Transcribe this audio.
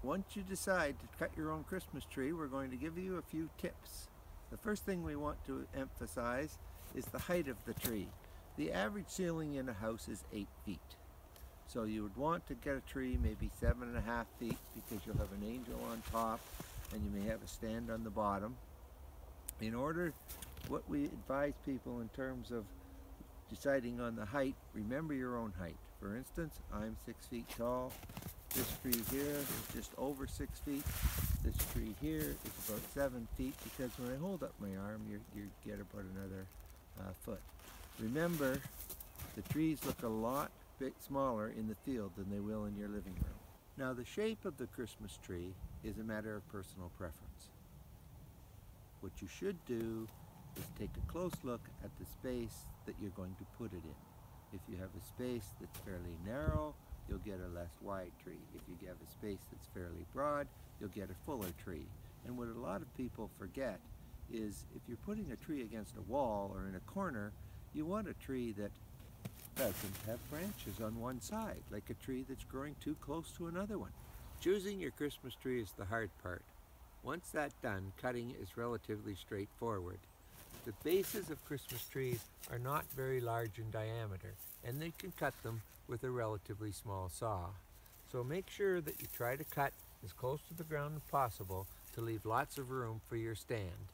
Once you decide to cut your own Christmas tree, we're going to give you a few tips. The first thing we want to emphasize is the height of the tree. The average ceiling in a house is 8 feet. So you would want to get a tree maybe 7.5 feet because you'll have an angel on top and you may have a stand on the bottom. In order, what we advise people in terms of deciding on the height, remember your own height. For instance, I'm 6 feet tall. This tree here is just over 6 feet. This tree here is about 7 feet because when I hold up my arm, you get about another foot. Remember, the trees look a lot bit smaller in the field than they will in your living room. Now, the shape of the Christmas tree is a matter of personal preference. What you should do is take a close look at the space that you're going to put it in. If you have a space that's fairly narrow, you'll get a less wide tree. If you have a space that's fairly broad, you'll get a fuller tree. And what a lot of people forget is if you're putting a tree against a wall or in a corner, you want a tree that doesn't have branches on one side, like a tree that's growing too close to another one. Choosing your Christmas tree is the hard part. Once that's done, cutting is relatively straightforward. The bases of Christmas trees are not very large in diameter, and they can cut them with a relatively small saw. So make sure that you try to cut as close to the ground as possible to leave lots of room for your stand.